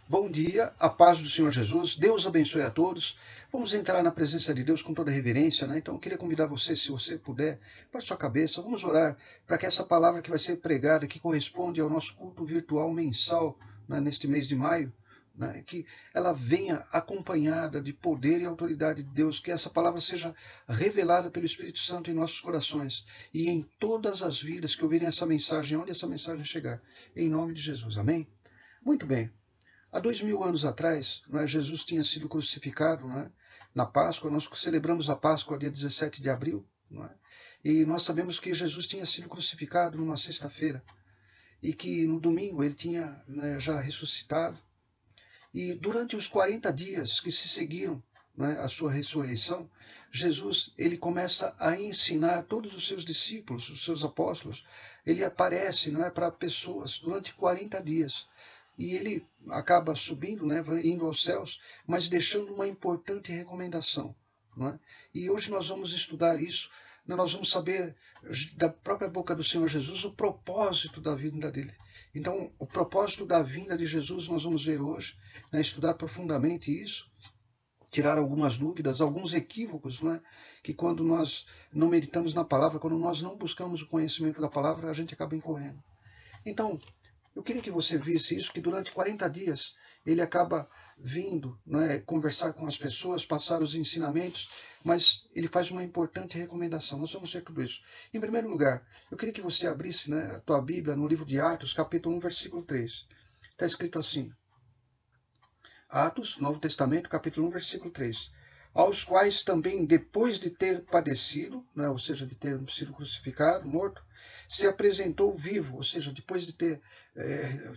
Bom dia, a paz do Senhor Jesus, Deus abençoe a todos. Vamos entrar na presença de Deus com toda reverência, né? Então eu queria convidar você, se você puder, para sua cabeça, vamos orar para que essa palavra que vai ser pregada, que corresponde ao nosso culto virtual mensal, né, neste mês de maio, né, que ela venha acompanhada de poder e autoridade de Deus, que essa palavra seja revelada pelo Espírito Santo em nossos corações e em todas as vidas que ouvirem essa mensagem, onde essa mensagem chegar, em nome de Jesus, amém? Muito bem. Há 2000 anos atrás, Jesus tinha sido crucificado, na Páscoa. Nós celebramos a Páscoa dia 17 de abril, e nós sabemos que Jesus tinha sido crucificado numa sexta-feira e que no domingo ele tinha, já ressuscitado. E durante os 40 dias que se seguiram, a sua ressurreição, Jesus ele começa a ensinar todos os seus discípulos, os seus apóstolos. Ele aparece, para pessoas durante 40 dias. E ele acaba subindo, indo aos céus, mas deixando uma importante recomendação. E hoje nós vamos estudar isso, nós vamos saber da própria boca do Senhor Jesus o propósito da vinda dele. Então, o propósito da vinda de Jesus nós vamos ver hoje, estudar profundamente isso, tirar algumas dúvidas, alguns equívocos, que quando nós não meditamos na palavra, quando nós não buscamos o conhecimento da palavra, a gente acaba incorrendo. Então, eu queria que você visse isso, que durante 40 dias ele acaba vindo, conversar com as pessoas, passar os ensinamentos, mas ele faz uma importante recomendação. Nós vamos ver tudo isso. Em primeiro lugar, eu queria que você abrisse, a tua Bíblia no livro de Atos, capítulo 1, versículo 3. Está escrito assim. Atos, Novo Testamento, capítulo 1, versículo 3. Aos quais também, depois de ter padecido, ou seja, de ter sido crucificado, morto, se apresentou vivo, ou seja, depois de ter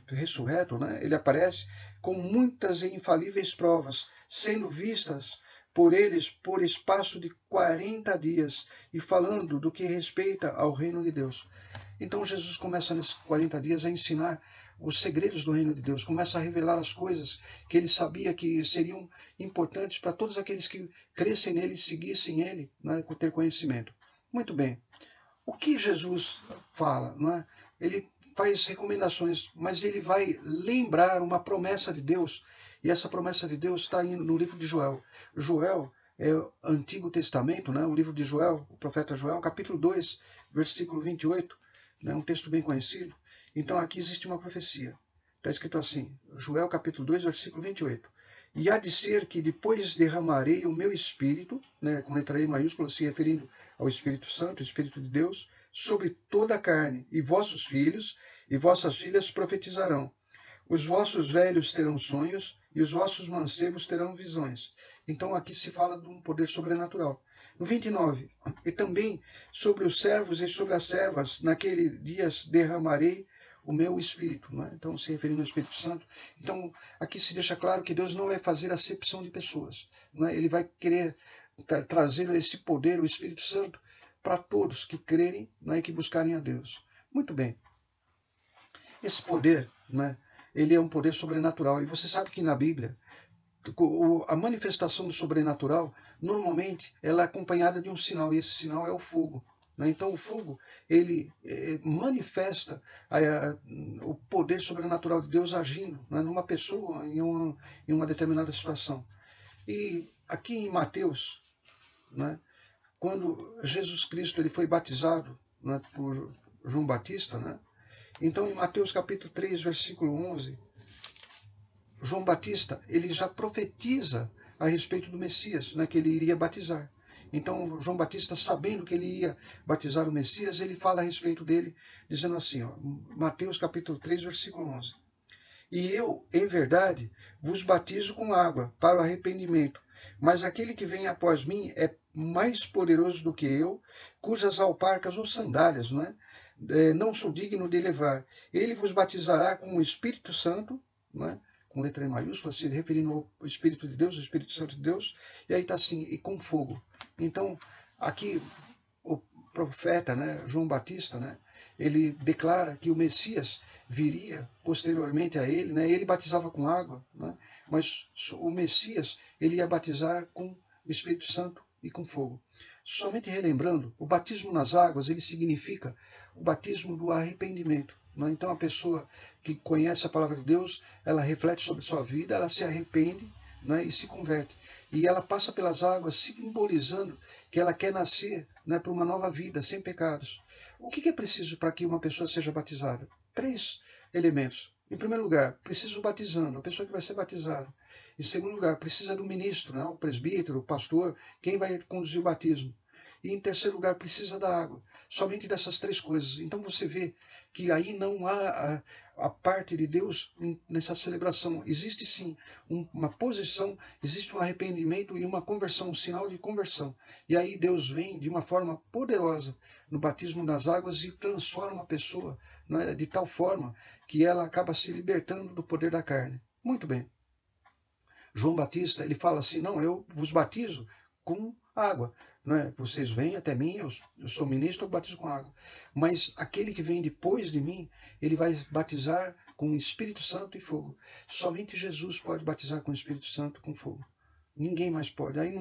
ressurreto, ele aparece com muitas e infalíveis provas, sendo vistas por eles por espaço de 40 dias, e falando do que respeita ao reino de Deus. Então Jesus começa nesses 40 dias a ensinar os segredos do reino de Deus, começa a revelar as coisas que ele sabia que seriam importantes para todos aqueles que crescem nele e seguissem ele, com ter conhecimento. Muito bem. O que Jesus fala? Ele faz recomendações, mas ele vai lembrar uma promessa de Deus, e essa promessa de Deus está no livro de Joel. Joel é o Antigo Testamento, o livro de Joel, o profeta Joel, capítulo 2, versículo 28, um texto bem conhecido. Então aqui existe uma profecia. Está escrito assim, Joel capítulo 2, versículo 28. E há de ser que depois derramarei o meu Espírito, com letra E maiúscula, se referindo ao Espírito Santo, o Espírito de Deus, sobre toda a carne, e vossos filhos e vossas filhas profetizarão. Os vossos velhos terão sonhos, e os vossos mancebos terão visões. Então aqui se fala de um poder sobrenatural. No 29, e também sobre os servos e sobre as servas, naquele dias derramarei o meu Espírito. Então, se referindo ao Espírito Santo. Então, aqui se deixa claro que Deus não vai fazer acepção de pessoas. Ele vai querer trazer esse poder, o Espírito Santo, para todos que crerem, e que buscarem a Deus. Muito bem. Esse poder, ele é um poder sobrenatural. E você sabe que na Bíblia, a manifestação do sobrenatural, normalmente, ela é acompanhada de um sinal, e esse sinal é o fogo. Então o fogo, ele manifesta o poder sobrenatural de Deus agindo numa pessoa, em uma determinada situação. E aqui em Mateus, quando Jesus Cristo ele foi batizado por João Batista, então em Mateus capítulo 3, versículo 11, João Batista ele já profetiza a respeito do Messias, que ele iria batizar. Então, João Batista, sabendo que ele ia batizar o Messias, ele fala a respeito dele, dizendo assim, Mateus capítulo 3, versículo 11. E eu, em verdade, vos batizo com água para o arrependimento, mas aquele que vem após mim é mais poderoso do que eu, cujas alparcas ou sandálias, não sou digno de levar. Ele vos batizará com o Espírito Santo, com letra E maiúscula, se referindo ao Espírito de Deus, o Espírito Santo de Deus, e aí está assim, e com fogo. Então, aqui o profeta, João Batista, ele declara que o Messias viria posteriormente a ele, ele batizava com água, mas o Messias ele ia batizar com o Espírito Santo e com fogo. Somente relembrando, o batismo nas águas ele significa o batismo do arrependimento. não é? Então a pessoa que conhece a palavra de Deus, ela reflete sobre sua vida, ela se arrepende, não é? E se converte. E ela passa pelas águas simbolizando que ela quer nascer, não é? Para uma nova vida, sem pecados. O que é preciso para que uma pessoa seja batizada? 3 elementos. Em primeiro lugar, precisa o batizando, a pessoa que vai ser batizada. Em segundo lugar, precisa do ministro, né? O presbítero, o pastor, quem vai conduzir o batismo. E em terceiro lugar, precisa da água. Somente dessas 3 coisas. Então você vê que aí não há a parte de Deus nessa celebração. Existe sim uma posição, existe um arrependimento e uma conversão, um sinal de conversão. E aí Deus vem de uma forma poderosa no batismo das águas e transforma a pessoa, não é? De tal forma que ela acaba se libertando do poder da carne. Muito bem. João Batista, ele fala assim, não, eu vos batizo com água. Não é? Vocês vêm até mim, eu sou ministro, eu batizo com água. Mas aquele que vem depois de mim, ele vai batizar com o Espírito Santo e fogo. Somente Jesus pode batizar com o Espírito Santo e com fogo. Ninguém mais pode. Aí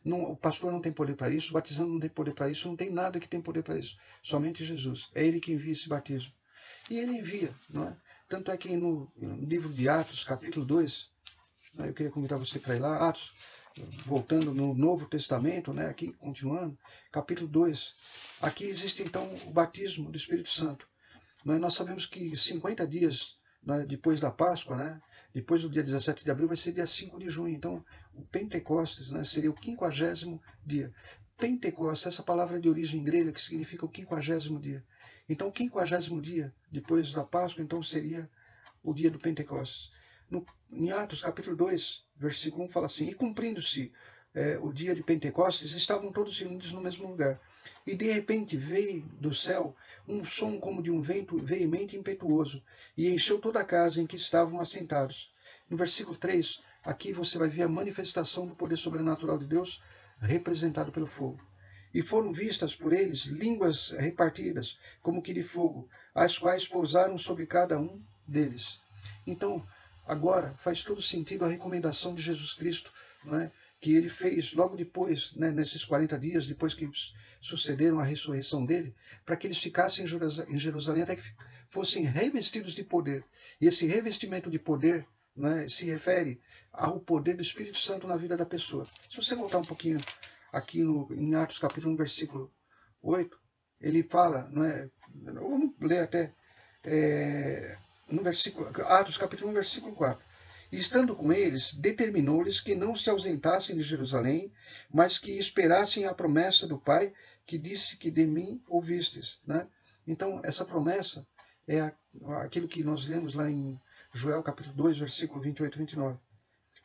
o pastor não tem poder para isso, o batizando não tem poder para isso, não tem nada que tem poder para isso. Somente Jesus. É ele que envia esse batismo. E ele envia, não é? Tanto é que no livro de Atos, capítulo 2, eu queria convidar você para ir lá, Atos, voltando no Novo Testamento, né, aqui, continuando, capítulo 2. Aqui existe, então, o batismo do Espírito Santo. Nós sabemos que 50 dias, né, depois da Páscoa, né, depois do dia 17 de abril, vai ser dia 5 de junho. Então, o Pentecostes, né, seria o 50º dia. Pentecostes, essa palavra é de origem grega, que significa o 50º dia. Então, o 50º dia, depois da Páscoa, então seria o dia do Pentecostes. Em Atos, capítulo 2, versículo 1, fala assim, e cumprindo-se o dia de Pentecostes, estavam todos reunidos no mesmo lugar. E de repente veio do céu um som como de um vento veemente e impetuoso, e encheu toda a casa em que estavam assentados. No versículo 3, aqui você vai ver a manifestação do poder sobrenatural de Deus, representado pelo fogo. E foram vistas por eles línguas repartidas, como que de fogo, as quais pousaram sobre cada um deles. Então, agora faz todo sentido a recomendação de Jesus Cristo, não é? Que ele fez logo depois, né, nesses 40 dias, depois que sucederam a ressurreição dele, para que eles ficassem em Jerusalém até que fossem revestidos de poder. E esse revestimento de poder, né, se refere ao poder do Espírito Santo na vida da pessoa. Se você voltar um pouquinho aqui em Atos capítulo 1, versículo 8, ele fala, não é? Vamos ler até no versículo, Atos capítulo 1, versículo 4. E estando com eles, determinou-lhes que não se ausentassem de Jerusalém, mas que esperassem a promessa do Pai, que disse que de mim ouvistes. Né? Então, essa promessa é aquilo que nós lemos lá em Joel capítulo 2, versículo 28 e 29.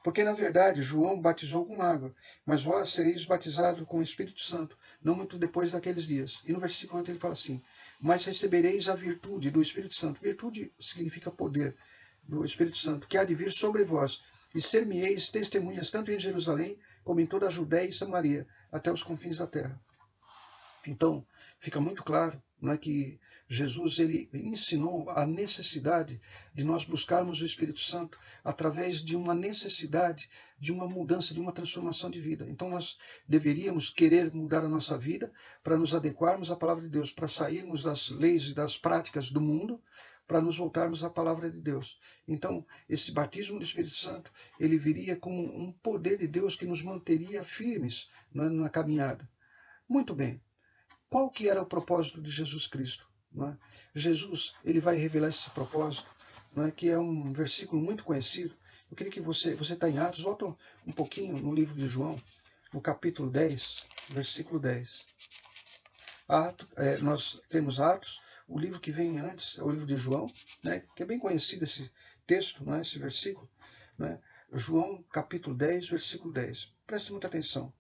Porque, na verdade, João batizou com água, mas vós sereis batizados com o Espírito Santo, não muito depois daqueles dias. E no versículo 8 ele fala assim, mas recebereis a virtude do Espírito Santo. Virtude significa poder do Espírito Santo, que há de vir sobre vós, e ser-me-eis testemunhas tanto em Jerusalém, como em toda a Judéia e Samaria, até os confins da terra. Então, fica muito claro, não é, que Jesus ele ensinou a necessidade de nós buscarmos o Espírito Santo através de uma necessidade de uma mudança, de uma transformação de vida. Então nós deveríamos querer mudar a nossa vida para nos adequarmos à palavra de Deus, para sairmos das leis e das práticas do mundo, para nos voltarmos à palavra de Deus. Então, esse batismo do Espírito Santo, ele viria como um poder de Deus que nos manteria firmes na caminhada. Muito bem. Qual que era o propósito de Jesus Cristo? Não é? Jesus ele vai revelar esse propósito, não é? Que é um versículo muito conhecido. Eu queria que você está em Atos, volta um pouquinho no livro de João, no capítulo 10, versículo 10. Nós temos Atos, o livro que vem antes é o livro de João, né? Que é bem conhecido esse texto, não é? Esse versículo. Não é? João capítulo 10, versículo 10. Preste muita atenção.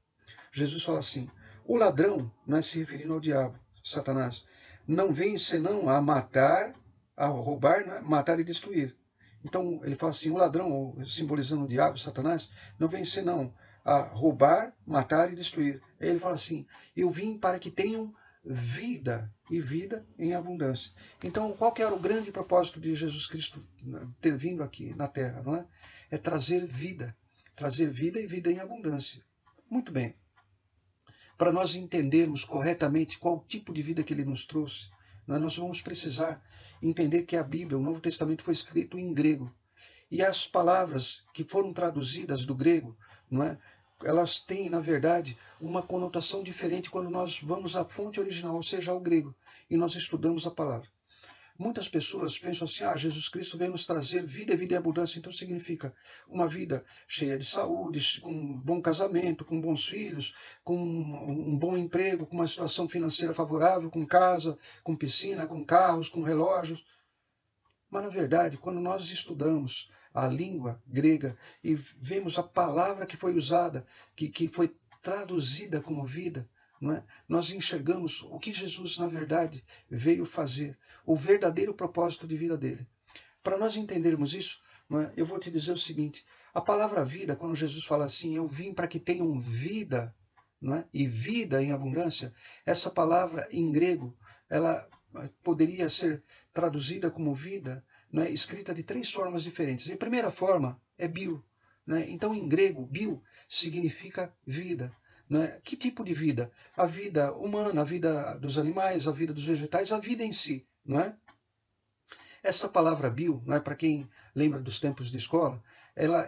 Jesus fala assim, o ladrão, né, se referindo ao diabo, Satanás, não vem senão a matar, a roubar, né, matar e destruir. Então ele fala assim, o ladrão, simbolizando o diabo, Satanás, não vem senão a roubar, matar e destruir. Aí ele fala assim, eu vim para que tenham vida e vida em abundância. Então qual que era o grande propósito de Jesus Cristo ter vindo aqui na Terra? Não é? É trazer vida e vida em abundância. Muito bem. Para nós entendermos corretamente qual tipo de vida que ele nos trouxe, Nós vamos precisar entender que a Bíblia, o Novo Testamento, foi escrito em grego. E as palavras que foram traduzidas do grego, não é? Elas têm, na verdade, uma conotação diferente quando nós vamos à fonte original, ou seja, ao grego, e nós estudamos a palavra. Muitas pessoas pensam assim, Jesus Cristo veio nos trazer vida e vida em abundância, então significa uma vida cheia de saúde, com um bom casamento, com bons filhos, com um bom emprego, com uma situação financeira favorável, com casa, com piscina, com carros, com relógios. Mas, na verdade, quando nós estudamos a língua grega e vemos a palavra que foi usada, que foi traduzida como vida, não é? Nós enxergamos o que Jesus, na verdade, veio fazer, o verdadeiro propósito de vida dele. Para nós entendermos isso, não é? Eu vou te dizer o seguinte, a palavra vida, quando Jesus fala assim, eu vim para que tenham vida, não é? E vida em abundância, essa palavra em grego, ela poderia ser traduzida como vida, né, escrita de três formas diferentes. A primeira forma é bio. Né? Então, em grego, bio significa vida. Né? Que tipo de vida? A vida humana, a vida dos animais, a vida dos vegetais, a vida em si. Não é? Essa palavra bio, não é, para quem lembra dos tempos de escola, ela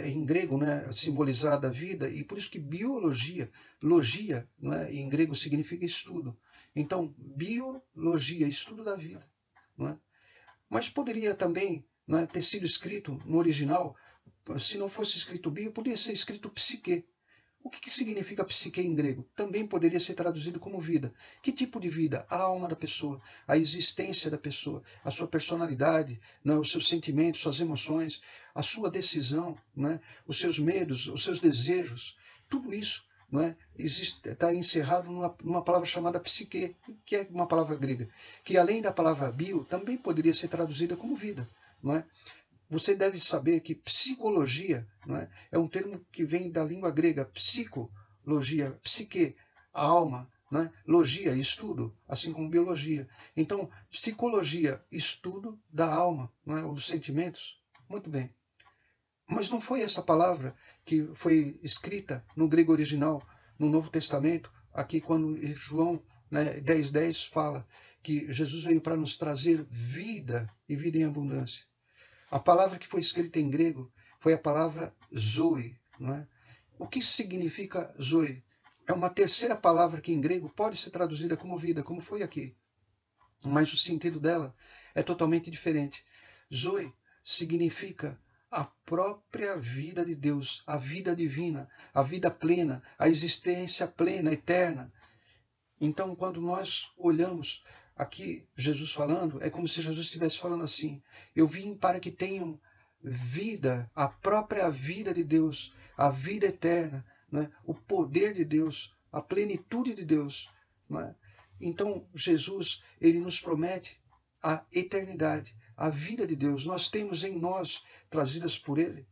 em grego, né, simbolizada a vida, e por isso que biologia, logia, não é, em grego significa estudo. Então, biologia, estudo da vida. Não é? Mas poderia também, não é, ter sido escrito no original, se não fosse escrito bio, poderia ser escrito psique. O que significa psique em grego? Também poderia ser traduzido como vida. Que tipo de vida? A alma da pessoa, a existência da pessoa, a sua personalidade, né, os seus sentimentos, suas emoções, a sua decisão, né, os seus medos, os seus desejos. Tudo isso, não é, está encerrado numa palavra chamada psique, que é uma palavra grega, que além da palavra bio, também poderia ser traduzida como vida. Não é? Você deve saber que psicologia, não é, é um termo que vem da língua grega, psicologia, psique, a alma, não é? Logia, estudo, assim como biologia. Então, psicologia, estudo da alma, não é? Ou dos sentimentos. Muito bem. Mas não foi essa palavra que foi escrita no grego original, no Novo Testamento, aqui quando João, né, 10:10 fala que Jesus veio para nos trazer vida e vida em abundância. A palavra que foi escrita em grego foi a palavra zoe. Não é? O que significa zoe? É uma terceira palavra que em grego pode ser traduzida como vida, como foi aqui. Mas o sentido dela é totalmente diferente. Zoe significa a própria vida de Deus, a vida divina, a vida plena, a existência plena, eterna. Então, quando nós olhamos aqui Jesus falando, é como se Jesus estivesse falando assim: eu vim para que tenham vida, a própria vida de Deus, a vida eterna, né? O poder de Deus, a plenitude de Deus. Né? Então, Jesus, ele nos promete a eternidade, a vida de Deus. Nós temos em nós, trazidas por ele,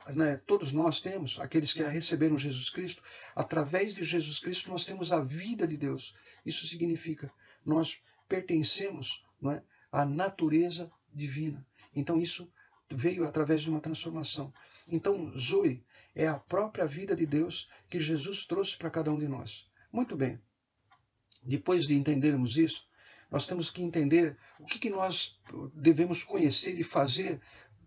né, todos nós temos, aqueles que receberam Jesus Cristo, através de Jesus Cristo nós temos a vida de Deus. Isso significa, nós pertencemos, não é, à natureza divina. Então isso veio através de uma transformação. Então Zoe é a própria vida de Deus que Jesus trouxe para cada um de nós. Muito bem, depois de entendermos isso, nós temos que entender o que nós devemos conhecer e fazer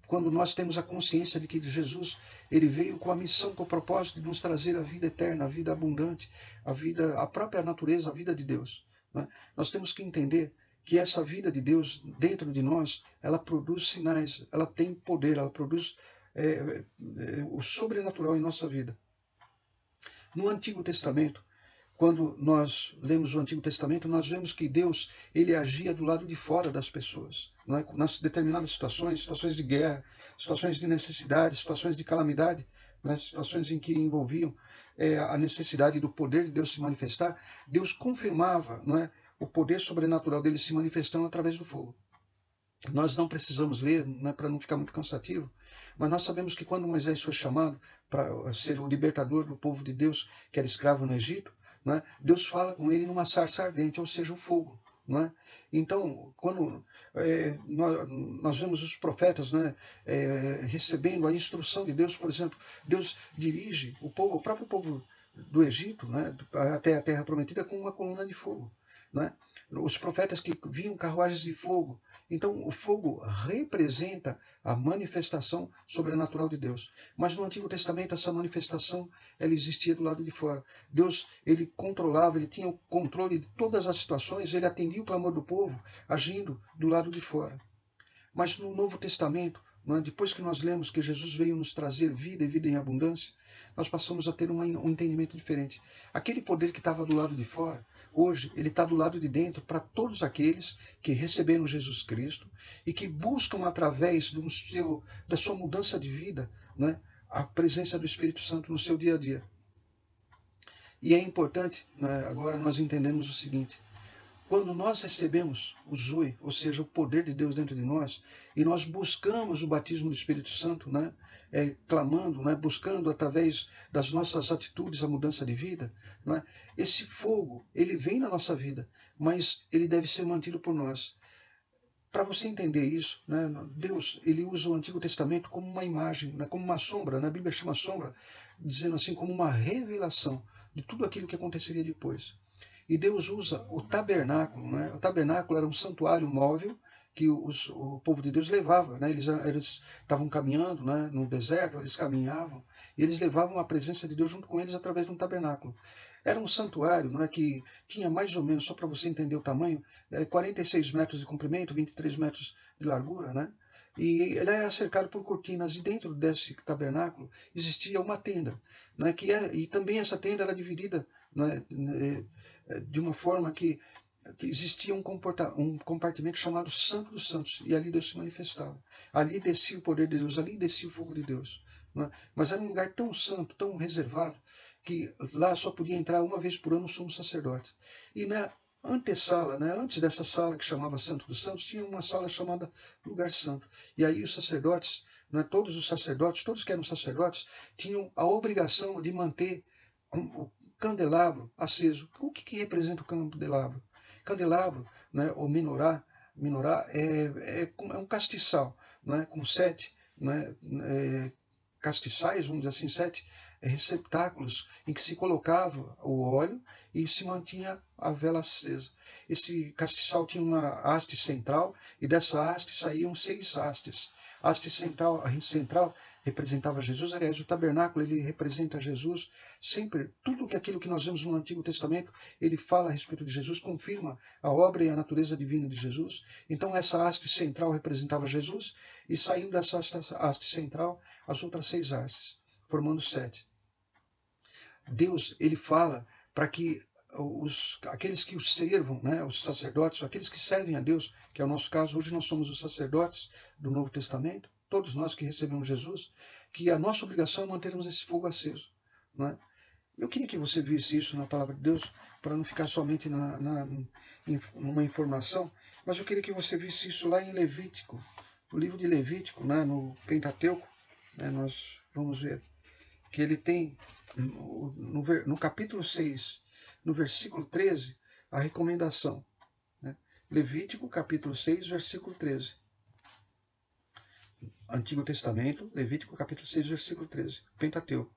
quando nós temos a consciência de que Jesus ele veio com a missão, com o propósito de nos trazer a vida eterna, a vida abundante, a vida, a própria natureza, a vida de Deus. Né? Nós temos que entender que essa vida de Deus dentro de nós, ela produz sinais, ela tem poder, ela produz o sobrenatural em nossa vida. No Antigo Testamento, quando nós lemos o Antigo Testamento, nós vemos que Deus ele agia do lado de fora das pessoas. Não é? Nas determinadas situações, situações de guerra, situações de necessidade, situações de calamidade, né? Situações em que envolviam a necessidade do poder de Deus se manifestar, Deus confirmava, não é, o poder sobrenatural dele se manifestando através do fogo. Nós não precisamos ler, né, para não ficar muito cansativo, mas nós sabemos que quando Moisés foi chamado para ser o libertador do povo de Deus, que era escravo no Egito, né, Deus fala com ele numa sarça ardente, ou seja, o fogo. Né? Então, quando nós vemos os profetas, né, recebendo a instrução de Deus, por exemplo, Deus dirige o povo, o próprio povo do Egito, né, até a terra prometida com uma coluna de fogo. Né? os profetas que viam carruagens de fogo. Então, o fogo representa a manifestação sobrenatural de Deus. Mas no Antigo Testamento, essa manifestação ela existia do lado de fora. Deus, ele controlava, ele tinha o controle de todas as situações, ele atendia o clamor do povo, agindo do lado de fora. Mas no Novo Testamento, depois que nós lemos que Jesus veio nos trazer vida e vida em abundância, nós passamos a ter um entendimento diferente. Aquele poder que estava do lado de fora, hoje ele está do lado de dentro para todos aqueles que receberam Jesus Cristo e que buscam através da sua mudança de vida, a presença do Espírito Santo no seu dia a dia. E é importante, agora nós entendemos o seguinte: quando nós recebemos o Zoe, ou seja, o poder de Deus dentro de nós, e nós buscamos o batismo do Espírito Santo, clamando, buscando através das nossas atitudes a mudança de vida, esse fogo, ele vem na nossa vida, mas ele deve ser mantido por nós. Para você entender isso, Deus ele usa o Antigo Testamento como uma imagem, como uma sombra, a Bíblia chama sombra, dizendo assim, como uma revelação de tudo aquilo que aconteceria depois. E Deus usa o tabernáculo. O tabernáculo era um santuário móvel que o povo de Deus levava. Eles estavam caminhando no deserto, eles caminhavam, e eles levavam a presença de Deus junto com eles através de um tabernáculo. Era um santuário que tinha mais ou menos, só para você entender o tamanho, 46 metros de comprimento, 23 metros de largura, e ele era cercado por cortinas, e dentro desse tabernáculo existia uma tenda, e também essa tenda era dividida de uma forma que existia um compartimento chamado Santo dos Santos, e ali Deus se manifestava. Ali descia o poder de Deus, ali descia o fogo de Deus. Mas era um lugar tão santo, tão reservado, que lá só podia entrar uma vez por ano o sumo sacerdote. E na antessala, antes dessa sala que chamava Santo dos Santos, tinha uma sala chamada Lugar Santo. E aí os sacerdotes, todos os sacerdotes, todos que eram sacerdotes, tinham a obrigação de manter o candelabro aceso. O que representa o candelabro? Candelabro, ou menorá é um castiçal, com 7 castiçais, vamos dizer assim, 7 receptáculos em que se colocava o óleo e se mantinha a vela acesa. Esse castiçal tinha uma haste central, e dessa haste saíam 6 hastes. A haste central representava Jesus. Aliás, o tabernáculo ele representa Jesus. Sempre, tudo aquilo que nós vemos no Antigo Testamento, ele fala a respeito de Jesus, confirma a obra e a natureza divina de Jesus. Então essa haste central representava Jesus, e saindo dessa haste central, as outras 6 hastes, formando 7. Deus, ele fala para que aqueles que o servam, os sacerdotes, aqueles que servem a Deus, que é o nosso caso, hoje nós somos os sacerdotes do Novo Testamento, todos nós que recebemos Jesus, que a nossa obrigação é mantermos esse fogo aceso. Eu queria que você visse isso na palavra de Deus, para não ficar somente numa informação, mas eu queria que você visse isso lá em Levítico, no livro de Levítico, no Pentateuco, nós vamos ver que ele tem, no capítulo 6, no versículo 13, a recomendação. Levítico, capítulo 6, versículo 13. Antigo Testamento, Levítico, capítulo 6, versículo 13. Pentateuco.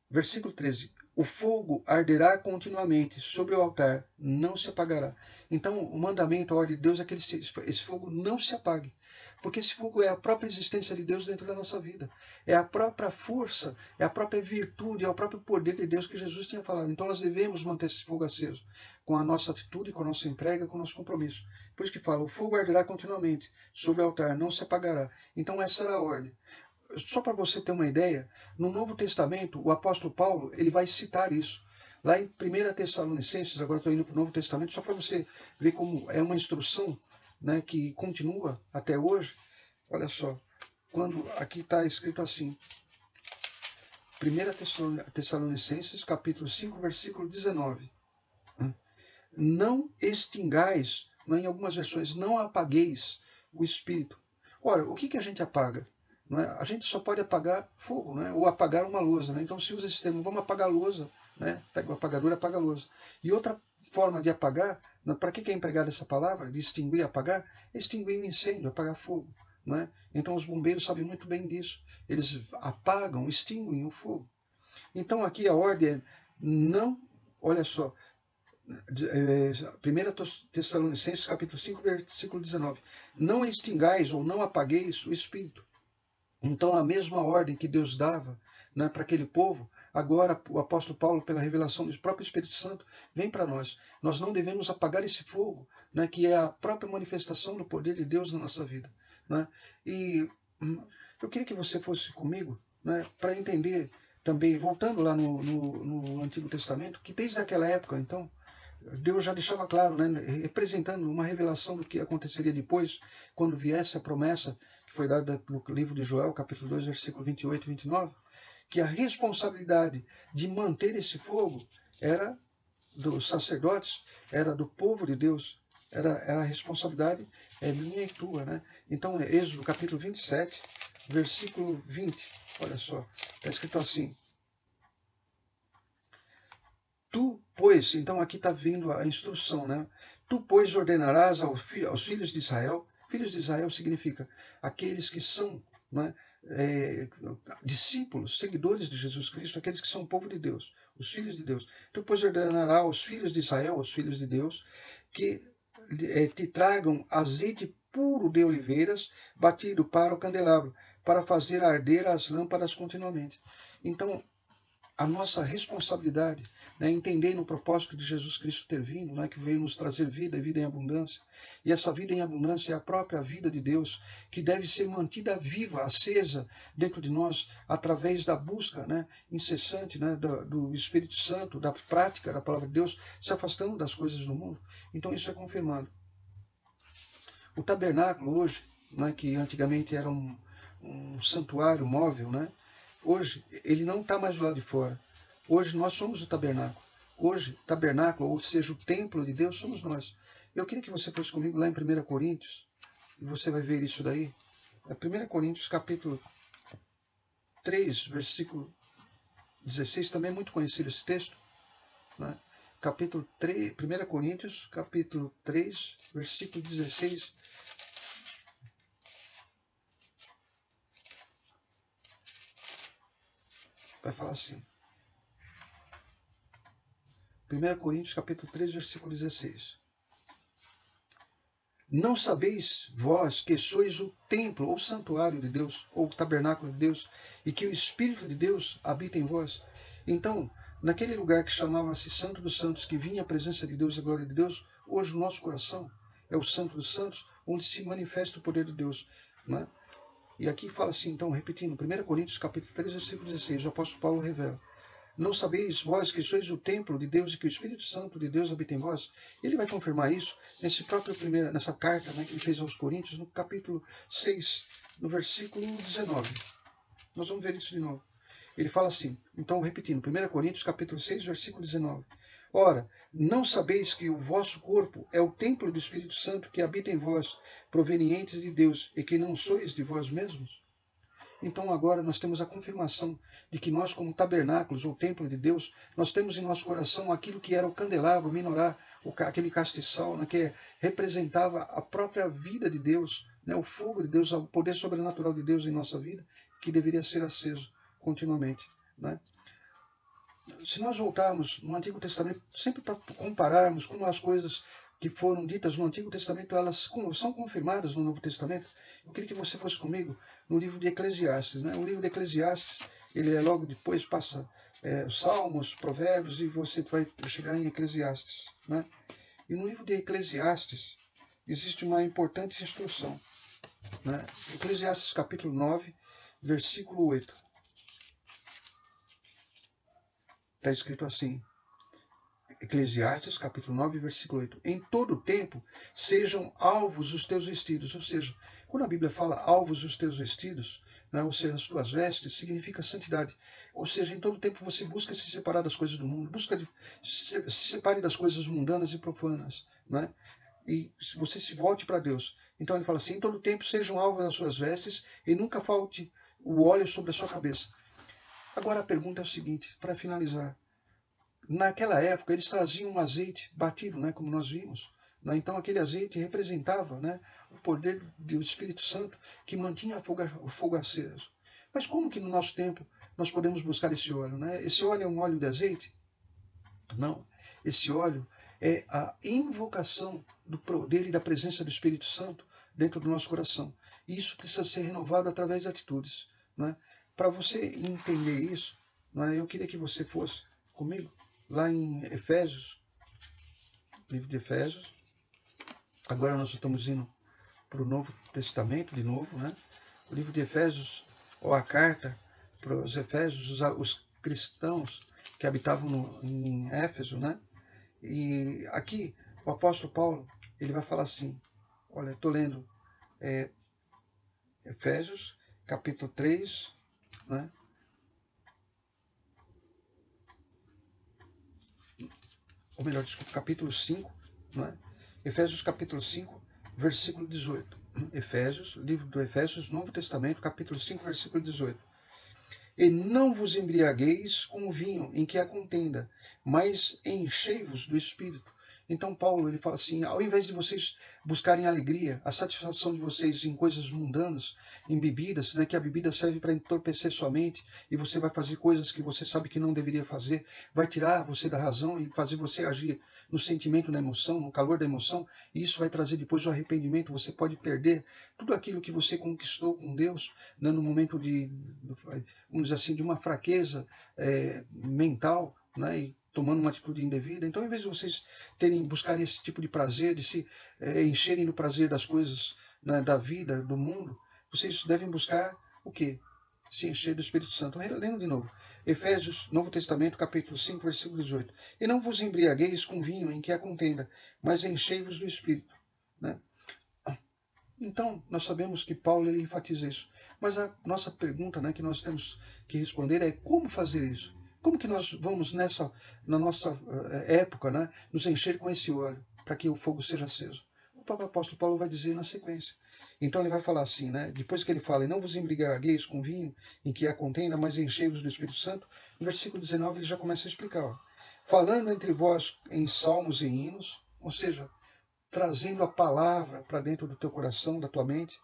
Versículo 13. O fogo arderá continuamente sobre o altar, não se apagará. Então, o mandamento, a ordem de Deus é que esse fogo não se apague. Porque esse fogo é a própria existência de Deus dentro da nossa vida. É a própria força, é a própria virtude, é o próprio poder de Deus que Jesus tinha falado. Então, nós devemos manter esse fogo aceso, com a nossa atitude, com a nossa entrega, com o nosso compromisso. Por isso que fala, o fogo arderá continuamente sobre o altar, não se apagará. Então, essa era a ordem. Só para você ter uma ideia, no Novo Testamento, o apóstolo Paulo ele vai citar isso. Lá em 1 Tessalonicenses, agora estou indo para o Novo Testamento, só para você ver como é uma instrução que continua até hoje. Olha só, quando aqui está escrito assim, 1 Tessalonicenses, capítulo 5, versículo 19. Não extingais, em algumas versões, não apagueis o Espírito. Ora, o que a gente apaga? A gente só pode apagar fogo, ou apagar uma lousa. Então se usa esse termo, vamos apagar a lousa, pega o apagador e apaga a lousa. E outra forma de apagar, para que é empregada essa palavra, de extinguir e apagar? É extinguir o incêndio, apagar fogo. Então os bombeiros sabem muito bem disso. Eles apagam, extinguem o fogo. Então aqui a ordem é não, olha só, 1 Tessalonicenses capítulo 5, versículo 19. Não extingais ou não apagueis o Espírito. Então, a mesma ordem que Deus dava, né, para aquele povo, agora o apóstolo Paulo, pela revelação do próprio Espírito Santo, vem para nós. Nós não devemos apagar esse fogo, né, que é a própria manifestação do poder de Deus na nossa vida. Né? E eu queria que você fosse comigo, né, para entender também, voltando lá no Antigo Testamento, que desde aquela época, então, Deus já deixava claro, né, representando uma revelação do que aconteceria depois, quando viesse a promessa que foi dada no livro de Joel, capítulo 2, versículo 28 e 29, que a responsabilidade de manter esse fogo era dos sacerdotes, era do povo de Deus, era a responsabilidade minha e tua. Né? Então, Êxodo capítulo 27, versículo 20, olha só, está escrito assim: Tu, pois, então aqui está vindo a instrução, né? Tu, pois, ordenarás aos filhos de Israel. Filhos de Israel significa aqueles que são, né, discípulos, seguidores de Jesus Cristo, aqueles que são povo de Deus, os filhos de Deus. Tu, pois, ordenarás aos filhos de Israel, aos filhos de Deus, que te tragam azeite puro de oliveiras, batido para o candelabro, para fazer arder as lâmpadas continuamente. Então, a nossa responsabilidade, né, entendendo o propósito de Jesus Cristo ter vindo, né, que veio nos trazer vida e vida em abundância. E essa vida em abundância é a própria vida de Deus, que deve ser mantida viva, acesa dentro de nós, através da busca, né, incessante, né, do Espírito Santo, da prática da palavra de Deus, se afastando das coisas do mundo. Então isso é confirmado. O tabernáculo hoje, né, que antigamente era um santuário móvel, né, hoje ele não está mais do lado de fora. Hoje nós somos o tabernáculo. Hoje, tabernáculo, ou seja, o templo de Deus, somos nós. Eu queria que você fosse comigo lá em 1 Coríntios, e você vai ver isso daí. É 1 Coríntios, capítulo 3, versículo 16, também é muito conhecido esse texto. Né? Capítulo 3, 1 Coríntios, capítulo 3, versículo 16. Vai falar assim. 1 Coríntios capítulo 3, versículo 16. Não sabeis vós que sois o templo ou santuário de Deus, ou o tabernáculo de Deus, e que o Espírito de Deus habita em vós? Então, naquele lugar que chamava-se Santo dos Santos, que vinha a presença de Deus e a glória de Deus, hoje o nosso coração é o Santo dos Santos, onde se manifesta o poder de Deus. Né? E aqui fala assim, então, repetindo, 1 Coríntios capítulo 3, versículo 16, o apóstolo Paulo revela: não sabeis vós que sois o templo de Deus e que o Espírito Santo de Deus habita em vós? Ele vai confirmar isso nessa carta, né, que ele fez aos Coríntios, no capítulo 6, no versículo 19. Nós vamos ver isso de novo. Ele fala assim, então repetindo, 1 Coríntios capítulo 6, versículo 19. Ora, não sabeis que o vosso corpo é o templo do Espírito Santo que habita em vós, provenientes de Deus, e que não sois de vós mesmos? Então agora nós temos a confirmação de que nós, como tabernáculos ou templo de Deus, nós temos em nosso coração aquilo que era o candelabro, o menorá, aquele castiçal, né, que representava a própria vida de Deus, né, o fogo de Deus, o poder sobrenatural de Deus em nossa vida, que deveria ser aceso continuamente. Né? Se nós voltarmos no Antigo Testamento, sempre para compararmos como as coisas que foram ditas no Antigo Testamento, elas são confirmadas no Novo Testamento, eu queria que você fosse comigo no livro de Eclesiastes. Né? O livro de Eclesiastes, ele é logo depois, passa Salmos, Provérbios, e você vai chegar em Eclesiastes. Né? E no livro de Eclesiastes, existe uma importante instrução. Né? Eclesiastes capítulo 9, versículo 8. Está escrito assim, Eclesiastes, capítulo 9, versículo 8. Em todo tempo sejam alvos os teus vestidos. Ou seja, quando a Bíblia fala alvos os teus vestidos, né, ou seja, as tuas vestes, significa santidade. Ou seja, em todo tempo você busca se separar das coisas do mundo, se separe das coisas mundanas e profanas. Né? E você se volte para Deus. Então ele fala assim, em todo tempo sejam alvos as suas vestes e nunca falte o óleo sobre a sua cabeça. Agora a pergunta é o seguinte, para finalizar. Naquela época, eles traziam um azeite batido, né, como nós vimos. Né? Então, aquele azeite representava, né, o poder do Espírito Santo que mantinha o fogo aceso. Mas como que no nosso tempo nós podemos buscar esse óleo? Né? Esse óleo é um óleo de azeite? Não. Esse óleo é a invocação do poder e da presença do Espírito Santo dentro do nosso coração. E isso precisa ser renovado através de atitudes. Né? Para você entender isso, né, eu queria que você fosse comigo lá em Efésios, livro de Efésios. Agora nós estamos indo para o Novo Testamento de novo, né? O livro de Efésios, ou a carta para os Efésios, os cristãos que habitavam em Éfeso, né? E aqui o apóstolo Paulo, ele vai falar assim, olha, estou lendo Efésios, capítulo 3, né? Ou melhor, desculpa, capítulo 5, né? Efésios capítulo 5, versículo 18. Efésios, livro do Efésios, Novo Testamento, capítulo 5, versículo 18. E não vos embriagueis com o vinho em que há contenda, mas enchei-vos do Espírito. Então Paulo ele fala assim, ao invés de vocês buscarem alegria, a satisfação de vocês em coisas mundanas, em bebidas, né, que a bebida serve para entorpecer sua mente, e você vai fazer coisas que você sabe que não deveria fazer, vai tirar você da razão e fazer você agir no sentimento, na emoção, no calor da emoção, e isso vai trazer depois o arrependimento, você pode perder tudo aquilo que você conquistou com Deus, né, no momento de, vamos dizer assim, de uma fraqueza mental, né, e tomando uma atitude indevida. Então, ao invés de vocês buscarem esse tipo de prazer, de se encherem do prazer das coisas, né, da vida, do mundo, vocês devem buscar o quê? Se encher do Espírito Santo. Lendo de novo. Efésios, Novo Testamento, capítulo 5, versículo 18. E não vos embriagueis com vinho em que há contenda, mas enchei-vos do Espírito. Né? Então, nós sabemos que Paulo ele enfatiza isso. Mas a nossa pergunta, né, que nós temos que responder é como fazer isso? Como que nós vamos na nossa época, né, nos encher com esse óleo para que o fogo seja aceso? O próprio apóstolo Paulo vai dizer na sequência. Então ele vai falar assim, né, depois que ele fala, e não vos embriagueis com vinho em que há contenda, mas enchei-vos do Espírito Santo, no versículo 19 ele já começa a explicar. Ó, falando entre vós em salmos e hinos, ou seja, trazendo a palavra para dentro do teu coração, da tua mente,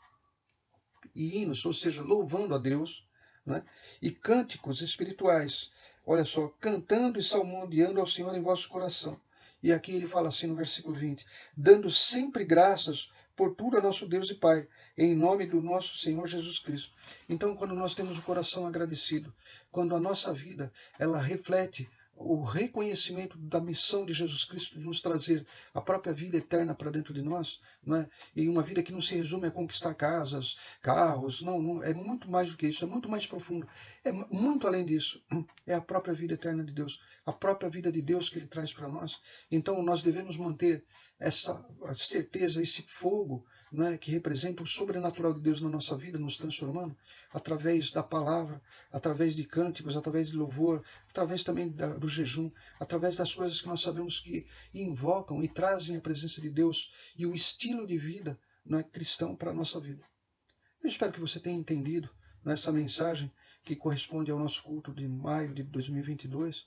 e hinos, ou seja, louvando a Deus, né? E cânticos espirituais, olha só, cantando e salmodiando ao Senhor em vosso coração. E aqui ele fala assim no versículo 20, dando sempre graças por tudo a nosso Deus e Pai, em nome do nosso Senhor Jesus Cristo. Então, quando nós temos o coração agradecido, quando a nossa vida ela reflete o reconhecimento da missão de Jesus Cristo de nos trazer a própria vida eterna para dentro de nós, não é? E uma vida que não se resume a conquistar casas, carros, não, é muito mais do que isso, é muito mais profundo, é muito além disso, é a própria vida eterna de Deus, a própria vida de Deus que Ele traz para nós. Então nós devemos manter essa certeza, esse fogo, né, que representa o sobrenatural de Deus na nossa vida, nos transformando, através da palavra, através de cânticos, através de louvor, através também do jejum, através das coisas que nós sabemos que invocam e trazem a presença de Deus e o estilo de vida, não é, cristão para a nossa vida. Eu espero que você tenha entendido nessa mensagem que corresponde ao nosso culto de maio de 2022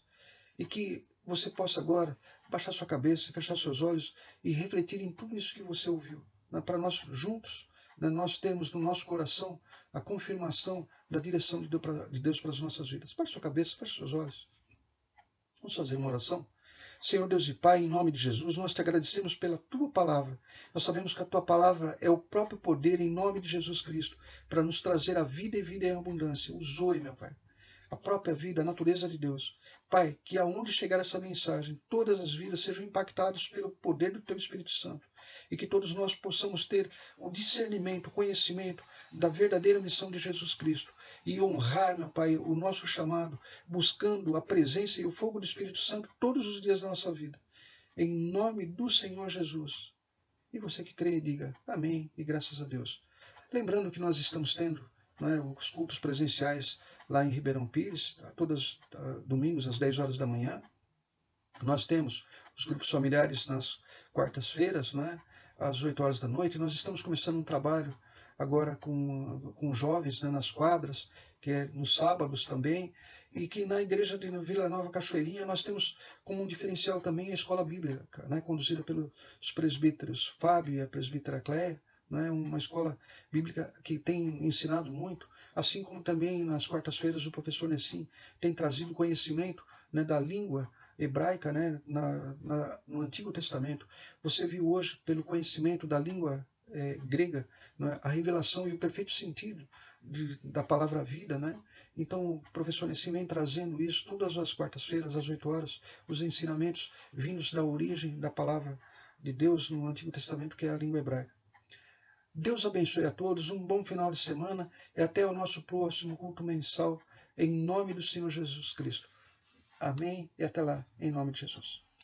e que você possa agora baixar sua cabeça, fechar seus olhos e refletir em tudo isso que você ouviu, né, para nós juntos, né, nós termos no nosso coração a confirmação da direção de Deus para as nossas vidas. Baixe sua cabeça, feche seus olhos. Vamos fazer uma oração? Senhor Deus e Pai, em nome de Jesus, nós te agradecemos pela tua palavra. Nós sabemos que a tua palavra é o próprio poder em nome de Jesus Cristo para nos trazer a vida e vida em abundância. Usou, meu Pai, a própria vida, a natureza de Deus. Pai, que aonde chegar essa mensagem, todas as vidas sejam impactadas pelo poder do Teu Espírito Santo e que todos nós possamos ter o discernimento, o conhecimento da verdadeira missão de Jesus Cristo e honrar, meu Pai, o nosso chamado, buscando a presença e o fogo do Espírito Santo todos os dias da nossa vida. Em nome do Senhor Jesus. E você que crê, diga amém e graças a Deus. Lembrando que nós estamos tendo, não é, os cultos presenciais lá em Ribeirão Pires, todos domingos às 10 horas da manhã. Nós temos os grupos familiares nas quartas-feiras, né, às 8 horas da noite. Nós estamos começando um trabalho agora com jovens, né, nas quadras, que é nos sábados também, e que na igreja de Vila Nova Cachoeirinha nós temos como um diferencial também a escola bíblica, né, conduzida pelos presbíteros Fábio e a presbítera Cléia, né, uma escola bíblica que tem ensinado muito, assim como também nas quartas-feiras o professor Nessim tem trazido conhecimento, né, da língua hebraica, né, no Antigo Testamento. Você viu hoje, pelo conhecimento da língua grega, né, a revelação e o perfeito sentido da palavra vida, né? Então, o professor Nessim vem trazendo isso todas as quartas-feiras, às 8 horas, os ensinamentos vindos da origem da palavra de Deus no Antigo Testamento, que é a língua hebraica. Deus abençoe a todos, um bom final de semana e até o nosso próximo culto mensal, em nome do Senhor Jesus Cristo. Amém e até lá, em nome de Jesus.